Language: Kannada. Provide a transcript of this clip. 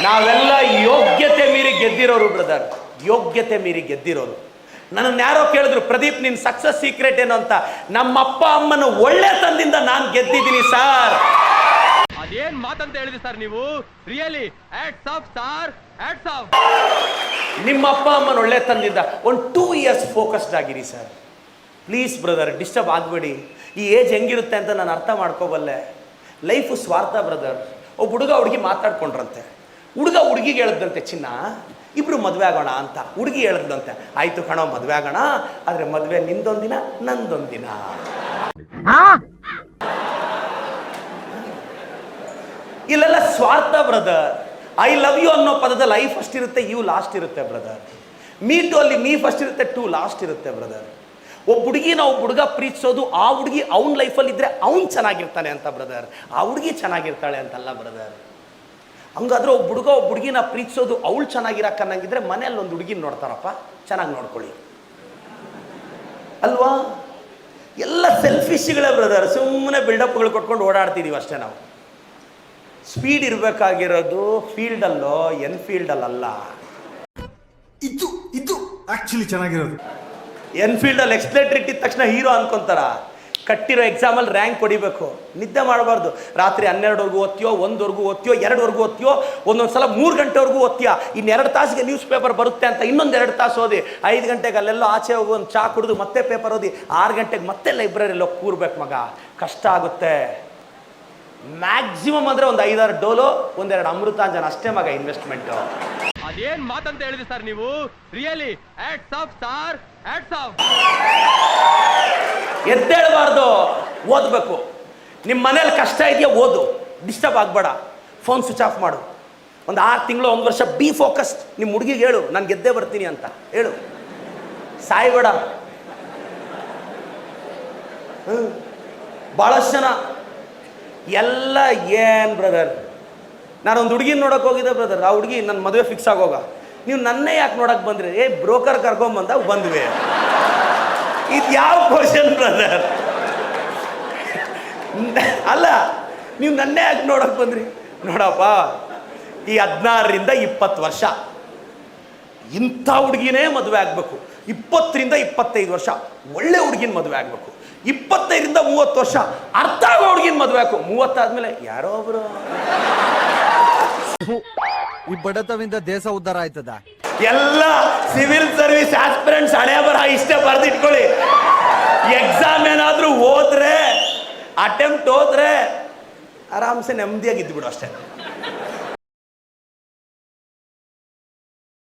ನಾವೆಲ್ಲ ಯೋಗ್ಯತೆ ಮೀರಿ ಗೆದ್ದಿರೋರು ಬ್ರದರ್, ಯೋಗ್ಯತೆ ಮೀರಿ ಗೆದ್ದಿರೋರು. ನನ್ನನ್ನು ಯಾರೋ ಕೇಳಿದ್ರು, ಪ್ರದೀಪ್ ನಿನ್ನ ಸಕ್ಸಸ್ ಸೀಕ್ರೆಟ್ ಏನು ಅಂತ. ನಮ್ಮ ಅಪ್ಪ ಅಮ್ಮನ ಒಳ್ಳೆತನದಿಂದ ನಾನು ಗೆದ್ದಿದ್ದೀನಿ ಸರ್. ಅದೇನ್ ಮಾತಂತ ಹೇಳಿದ್ರಿ ಸರ್ ನೀವು? Really hats off sir, hats off. ನಿಮ್ಮ ಅಪ್ಪ ಅಮ್ಮನ ಒಳ್ಳೆತನದಿಂದ ಒಂದು 2 years ಫೋಕಸ್ಡ್ ಆಗಿರಿ ಸರ್. ಪ್ಲೀಸ್ ಬ್ರದರ್, ಡಿಸ್ಟರ್ಬ್ ಆಗಬೇಡಿ. ಈ ಏಜ್ ಹೆಂಗಿರುತ್ತೆ ಅಂತ ನಾನು ಅರ್ಥ ಮಾಡ್ಕೋಬಲ್ಲೆ. ಲೈಫು ಸ್ವಾರ್ಥ ಬ್ರದರ್. ಒಬ್ಬ ಹುಡುಗ ಹುಡುಗಿ ಮಾತಾಡ್ಕೊಂಡ್ರಂತೆ. ಹುಡುಗ ಹುಡುಗಿಗೆ ಹೇಳಿದಂತೆ, ಚಿನ್ನ ಇಬ್ರು ಮದುವೆ ಆಗೋಣ ಅಂತ. ಹುಡುಗಿ ಹೇಳಿದಂತೆ, ಆಯ್ತು ಕಣೋ ಮದುವೆ ಆಗೋಣ, ಆದರೆ ಮದುವೆ ನಿಂದೊಂದಿನ ನಂದೊಂದಿನ. ಇಲ್ಲೆಲ್ಲ ಸ್ವಾರ್ಥ ಬ್ರದರ್. ಐ ಲವ್ ಯು ಅನ್ನೋ ಪದದಲ್ಲಿ ಐ ಫಸ್ಟ್ ಇರುತ್ತೆ, ಯು ಲಾಸ್ಟ್ ಇರುತ್ತೆ ಬ್ರದರ್. ಮೀ ಟು ಅಲ್ಲಿ ಮೀ ಫಸ್ಟ್ ಇರುತ್ತೆ, ಟು ಲಾಸ್ಟ್ ಇರುತ್ತೆ ಬ್ರದರ್. ಒಬ್ಬ ಹುಡುಗಿನ ಒಬ್ಬ ಹುಡುಗ ಪ್ರೀತಿಸೋದು, ಆ ಹುಡುಗಿ ಅವ್ನ ಲೈಫಲ್ಲಿ ಇದ್ರೆ ಅವ್ನು ಚೆನ್ನಾಗಿರ್ತಾನೆ ಅಂತ ಬ್ರದರ್, ಆ ಹುಡುಗಿ ಚೆನ್ನಾಗಿರ್ತಾಳೆ ಅಂತಲ್ಲ ಬ್ರದರ್. ಹಂಗಾದ್ರೆ ಒಬ್ಬ ಹುಡುಗ ಒಬ್ಬ ಹುಡುಗಿನ ಪ್ರೀತಿಸೋದು ಅವಳು ಚೆನ್ನಾಗಿರಕ್ಕನ್ನಂಗಿದ್ರೆ ಮನೆಯಲ್ಲಿ ಒಂದು ಹುಡುಗಿನ ನೋಡ್ತಾರಪ್ಪ, ಚೆನ್ನಾಗಿ ನೋಡ್ಕೊಳ್ಳಿ ಅಲ್ವಾ? ಎಲ್ಲ ಸೆಲ್ಫಿಶ್ಗಳೇ ಬ್ರದರ್. ಸುಮ್ಮನೆ ಬಿಲ್ಡಪ್ಗಳು ಕೊಟ್ಕೊಂಡು ಓಡಾಡ್ತಿದ್ದೀವಿ ಅಷ್ಟೇ ನಾವು. ಸ್ಪೀಡ್ ಇರಬೇಕಾಗಿರೋದು ಫೀಲ್ಡಲ್ಲೋ ಎನ್ಫೀಲ್ಡಲ್ಲ. ಇದು ಇದು ಆಕ್ಚುಲಿ ಚೆನ್ನಾಗಿರೋದು. ಎನ್ಫೀಲ್ಡಲ್ಲಿ ಎಕ್ಸ್ಲೇಟರ್ ಇಟ್ಟಿದ ತಕ್ಷಣ ಹೀರೋ ಅನ್ಕೊಂತಾರ. ಕಟ್ಟಿರೋ ಎಕ್ಸಾಮಲ್ಲಿ ರ್ಯಾಂಕ್ ಹೊಡಿಬೇಕು, ನಿದ್ದೆ ಮಾಡಬಾರ್ದು. ರಾತ್ರಿ 12ವರೆಗೂ ಓದ್ತೀಯೋ, 1ವರೆಗೂ ಓದ್ತೀಯೋ, 2ವರೆಗೂ ಓದ್ತೀಯೋ, ಒಂದೊಂದು ಸಲ 3 ಗಂಟೆವರೆಗೂ ಓದ್ತೀಯಾ. ಇನ್ನು 2 ತಾಸಿಗೆ ನ್ಯೂಸ್ ಪೇಪರ್ ಬರುತ್ತೆ ಅಂತ ಇನ್ನೊಂದು 2 ತಾಸು ಓದಿ, 5 ಗಂಟೆಗೆ ಅಲ್ಲೆಲ್ಲೋ ಆಚೆ ಹೋಗಿ ಒಂದು ಚಾ ಕುಡಿದು ಮತ್ತೆ ಪೇಪರ್ ಓದಿ, 6 ಗಂಟೆಗೆ ಮತ್ತೆ ಲೈಬ್ರರಿಯಲ್ಲಿ ಹೋಗಿ ಕೂರ್ಬೇಕು ಮಗ. ಕಷ್ಟ ಆಗುತ್ತೆ. ಮ್ಯಾಕ್ಸಿಮಮ್ ಅಂದರೆ ಒಂದು 5-6 ಡೋಲೋ, 1-2 ಅಮೃತಾಂಜನ ಅಷ್ಟೇ ಮಗ ಇನ್ವೆಸ್ಟ್ಮೆಂಟು. ಅದೇನ್ ಮಾತಂತ ಹೇಳಿದ್ರಿ ಸರ್ ನೀವು? Really hats off sir, hats off. ಎದ್ದೇಳಬಾರ್ದು, ಓದಬೇಕು. ನಿಮ್ಮ ಮನೇಲಿ ಕಷ್ಟ ಇದೆಯಾ, ಓದು, ಡಿಸ್ಟರ್ಬ್ ಆಗಬೇಡ. ಫೋನ್ ಸ್ವಿಚ್ ಆಫ್ ಮಾಡು. ಒಂದು 6 ತಿಂಗಳು 1 ವರ್ಷ ಬಿ ಫೋಕಸ್ಡ್. ನಿಮ್ಮ ಹುಡುಗಿಗೆ ಹೇಳು, ನಾನು ಗೆದ್ದೇ ಬರ್ತೀನಿ ಅಂತ ಹೇಳು. ಸಾಯ್ಬೇಡ. ಭಾಳಷ್ಟು ಜನ ಎಲ್ಲ ಏನು ಬ್ರದರ್, ನಾನೊಂದು ಹುಡುಗಿನ ನೋಡೋಕೆ ಹೋಗಿದ್ದೆ ಬ್ರದರ್. ಆ ಹುಡುಗಿ ನನ್ನ ಮದುವೆ ಫಿಕ್ಸ್ ಆಗೋಗ, ನೀವು ನನ್ನೇ ಯಾಕೆ ನೋಡೋಕೆ ಬಂದ್ರಿ? ಬ್ರೋಕರ್ ಕರ್ಕೊಂಬಂದ ಬಂದ್ವಿ. ಇದು ಯಾವ ಕ್ವಶನ್ ಬ್ರದರ್? ಅಲ್ಲ, ನೀವು ನನ್ನೇ ಯಾಕೆ ನೋಡೋಕೆ ಬಂದ್ರಿ? ನೋಡಪ್ಪ, ಈ 16ರಿಂದ 20 ವರ್ಷ ಇಂಥ ಹುಡುಗಿನೇ ಮದುವೆ ಆಗಬೇಕು. 20ರಿಂದ 25 ವರ್ಷ ಒಳ್ಳೆ ಹುಡುಗಿನ ಮದುವೆ ಆಗಬೇಕು. 25ರಿಂದ 30 ವರ್ಷ ಅರ್ಥ ಆಗೋ ಹುಡುಗಿನ ಮದುವೆ ಆಗಬೇಕು. 30 ಆದ್ಮೇಲೆ ಯಾರೋ ಒಬ್ರು. ಈ ಬಡತವಿಂದ ದೇಶ ಉದ್ಧಾರ ಆಯ್ತದ? ಎಲ್ಲ ಸಿವಿಲ್ ಸರ್ವಿಸ್ ಆಸ್ಪಿರೆಂಟ್ಸ್ ಹಣೆ ಬರ ಇಷ್ಟೇ ಬರ್ದಿಟ್ಕೊಳ್ಳಿ. ಎಕ್ಸಾಮ್ ಏನಾದ್ರೂ ಹೋದ್ರೆ, ಅಟೆಂಪ್ಟ್ ಹೋದ್ರೆ ಆರಾಮ್ಸೆ ನೆಮ್ಮದಿಯಾಗಿ ಇದ್ಬಿಡು ಅಷ್ಟೇ.